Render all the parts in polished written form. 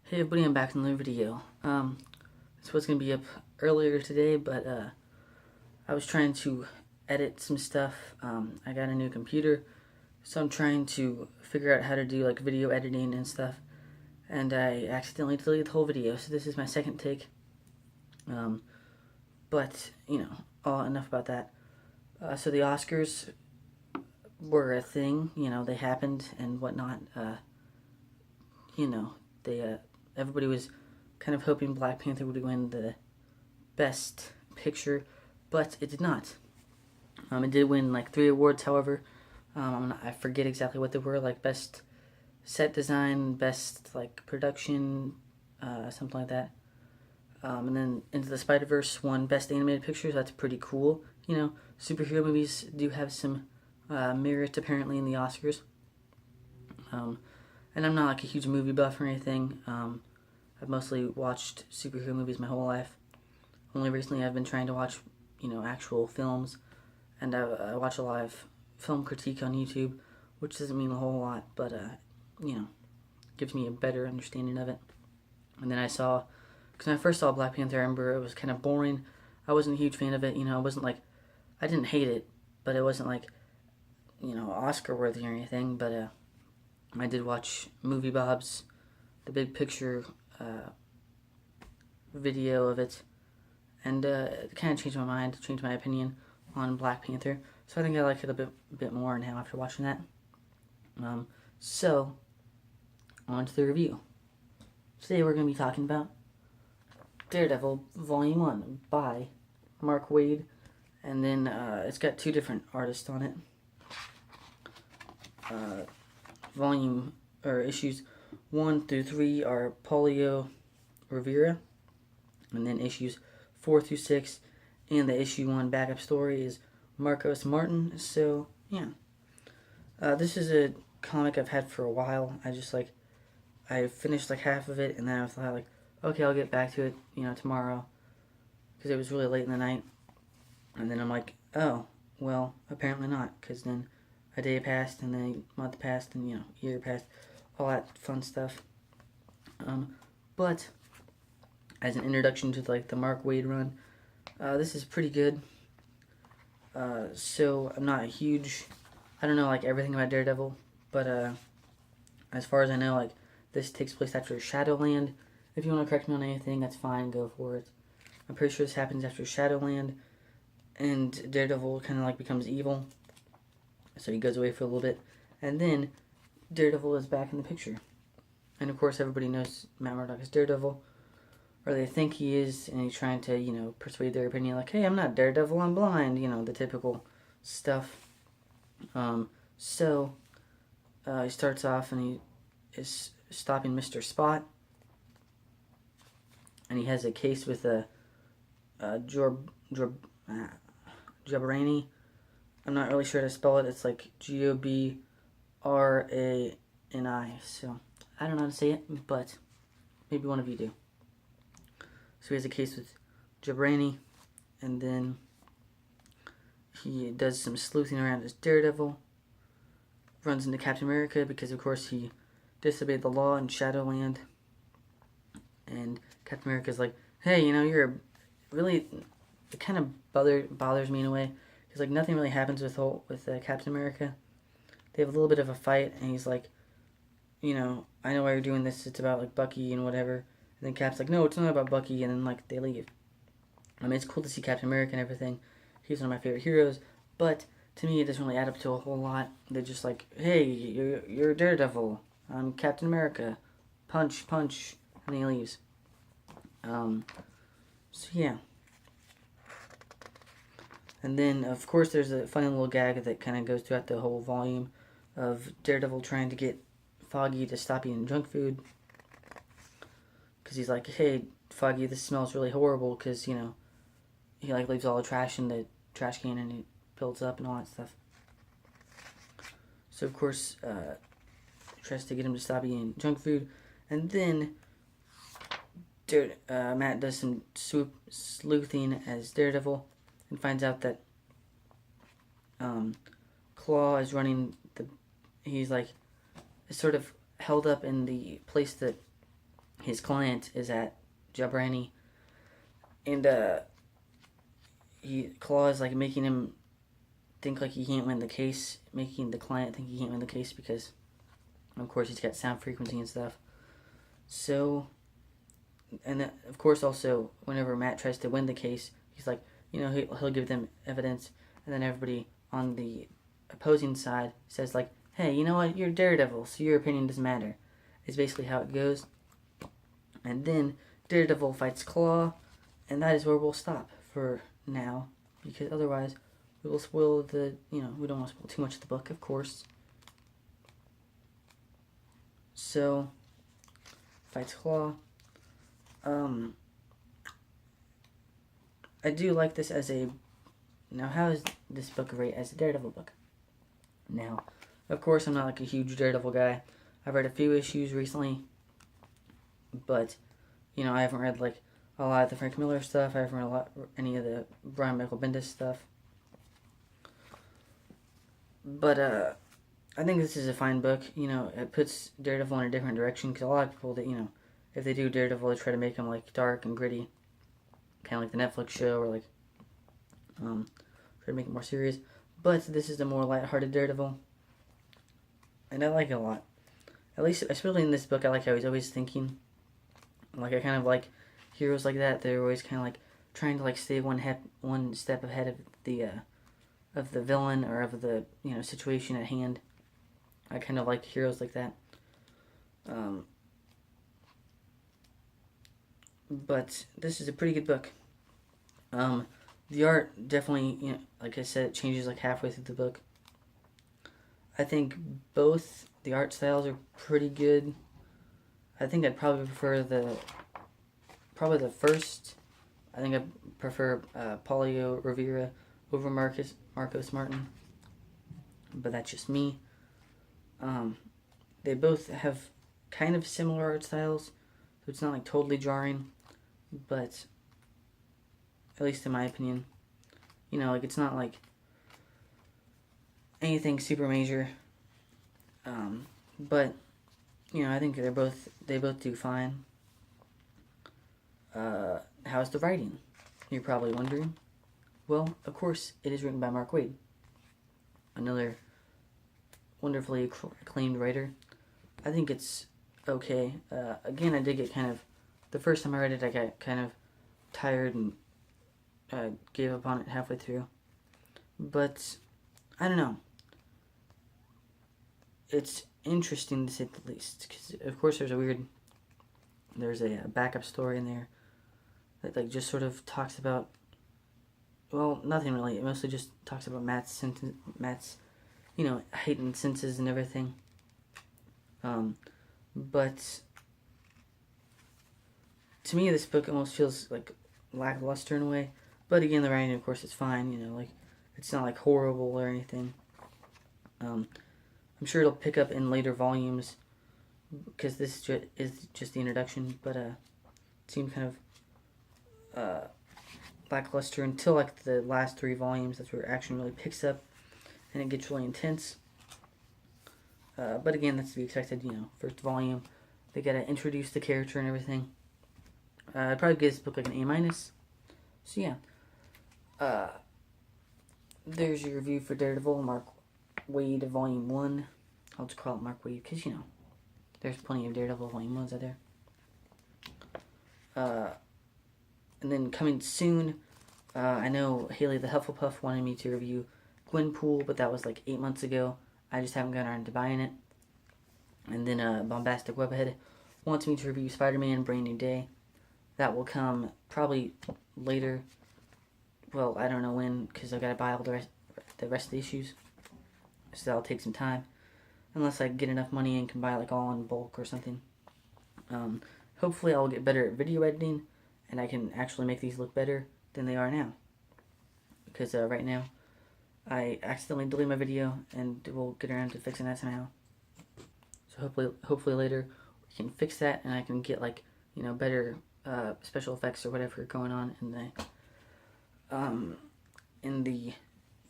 Hey everybody, I'm back in the video. This was going to be up earlier today, but I was trying to edit some stuff. I got a new computer, so I'm trying to figure out how to do like video editing and stuff, and I accidentally deleted the whole video, so this is my second take. But, enough about that. So the Oscars were a thing, they happened and whatnot. Everybody was kind of hoping Black Panther would win the Best Picture, but it did not. It did win like 3 awards, however. I forget exactly what they were, like Best Set Design, Best like Production, something like that. And then Into the Spider-Verse won Best Animated Picture, so that's pretty cool. Superhero movies do have some merit apparently in the Oscars. And I'm not like a huge movie buff or anything. I've mostly watched superhero movies my whole life. Only recently I've been trying to watch, actual films. And I watch a lot of film critique on YouTube, which doesn't mean a whole lot, but, gives me a better understanding of it. And then because when I first saw Black Panther, I remember it was kind of boring. I wasn't a huge fan of it, I wasn't like, I didn't hate it, but it wasn't like, Oscar worthy or anything, but, I did watch Movie Bob's The Big Picture video of it, and it kind of changed my mind, changed my opinion on Black Panther. So I think I like it a bit more now after watching that. So on to the review. Today we're going to be talking about Daredevil Volume 1 by Mark Waid, and then it's got 2 different artists on it. Issues 1 through 3 are Paolo Rivera, and then issues 4 through 6 and the issue 1 backup story is Marcos Martin. So yeah, this is a comic I've had for a while. I finished like half of it, and then I thought like, okay, I'll get back to it, tomorrow, because it was really late in the night. And then I'm like, oh, well, apparently not, because then a day passed, and then a month passed, and year passed, all that fun stuff. But as an introduction to like the Mark Waid run, this is pretty good. So I'm not a huge, I don't know like everything about Daredevil, but as far as I know, like this takes place after Shadowland. If you want to correct me on anything, that's fine, go for it. I'm pretty sure this happens after Shadowland, and Daredevil kind of like becomes evil. So he goes away for a little bit, and then Daredevil is back in the picture. And of course everybody knows Matt Murdock is Daredevil, or they think he is, and he's trying to, persuade their opinion, like, hey, I'm not Daredevil, I'm blind, the typical stuff. So he starts off, and he is stopping Mr. Spot, and he has a case with a Jobrani. I'm not really sure how to spell it. It's like Gobrani, so I don't know how to say it, but maybe one of you do. So he has a case with Jobrani, and then he does some sleuthing around as Daredevil, runs into Captain America because of course he disobeyed the law in Shadowland, and Captain America's like, hey, you're really, it kind of bothers me in a way, because like nothing really happens with Captain America. They have a little bit of a fight, and he's like, I know why you're doing this, it's about like Bucky and whatever. And then Cap's like, no, it's not about Bucky, and then like they leave. It's cool to see Captain America and everything. He's one of my favorite heroes, but to me it doesn't really add up to a whole lot. They're just like, hey, you're Daredevil, I'm Captain America, punch, punch, and then he leaves. So yeah. And then, of course, there's a funny little gag that kind of goes throughout the whole volume of Daredevil trying to get Foggy to stop eating junk food. Because he's like, hey, Foggy, this smells really horrible, because, he like leaves all the trash in the trash can and it builds up and all that stuff. So, of course, tries to get him to stop eating junk food. And then Matt does some sleuthing as Daredevil and finds out that Claw is running he's like sort of held up in the place that his client is at Jabrani, and Claw is like making him think like he can't win the case, making the client think he can't win the case because, of course, he's got sound frequency and stuff. So, and then, of course, also whenever Matt tries to win the case, he's like, he'll give them evidence, and then everybody on the opposing side says like, hey, you know what, you're Daredevil, so your opinion doesn't matter. Is basically how it goes. And then Daredevil fights Claw, and that is where we'll stop for now, because otherwise we will spoil the, we don't want to spoil too much of the book, of course. So, fights Claw. I do like this as a, now how is this book rated as a Daredevil book? Now, of course I'm not like a huge Daredevil guy. I've read a few issues recently, but, I haven't read like a lot of the Frank Miller stuff. I haven't read any of the Brian Michael Bendis stuff. But, I think this is a fine book. It puts Daredevil in a different direction, because a lot of people that, if they do Daredevil, they try to make him like dark and gritty, kind of like the Netflix show, or like, try to make it more serious. But this is a more lighthearted Daredevil, and I like it a lot. At least, especially in this book, I like how he's always thinking. Like, I kind of like heroes like that. They're always kind of like trying to like stay one step ahead of the villain, or of the situation at hand. I kind of like heroes like that. But this is a pretty good book. The art definitely, like I said, it changes like halfway through the book. I think both the art styles are pretty good. I think I'd probably prefer the first. I think I prefer Paolo Rivera over Marcos Martin. But that's just me. They both have kind of similar art styles, so it's not like totally jarring, but at least in my opinion, like it's not like anything super major. But I think they both do fine. How's the writing? You're probably wondering. Well, of course, it is written by Mark Waid, another wonderfully acclaimed writer. I think it's okay. Again, I did get kind of, the first time I read it, I got kind of tired and gave up on it halfway through. But, I don't know. It's interesting to say the least, because of course there's a backup story in there that like just sort of talks about, well, nothing really. It mostly just Talks about Matt's heightened senses and everything. But to me, this book almost feels like lackluster in a way. But again, the writing, of course, is fine. Like it's not like horrible or anything. I'm sure it'll pick up in later volumes, because this is just the introduction. But it seemed kind of lackluster until like the last 3 volumes. That's where action really picks up and it gets really intense. But again, that's to be expected. First volume, they gotta introduce the character and everything. I'd probably give this book like an A-. So yeah. There's your review for Daredevil, Mark Waid, Volume 1. I'll just call it Mark Waid, because, there's plenty of Daredevil Volume 1s out there. And then coming soon, I know Haley the Hufflepuff wanted me to review Gwenpool, but that was like 8 months ago. I just haven't gotten around to buying it. And then Bombastic Webhead wants me to review Spider-Man Brand New Day. That will come probably later. Well, I don't know when, because I've got to buy all the rest of the issues. So that'll take some time. Unless I get enough money and can buy like all in bulk or something. Hopefully I'll get better at video editing, and I can actually make these look better than they are now. Because right now, I accidentally delete my video, and we'll get around to fixing that somehow. So hopefully later we can fix that, and I can get like better special effects or whatever going on in the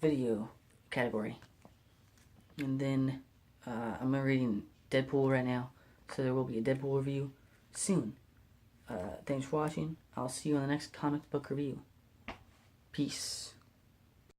video category. And then I'm reading Deadpool right now, so there will be a Deadpool review soon. Thanks for watching. I'll see you on the next comic book review. Peace.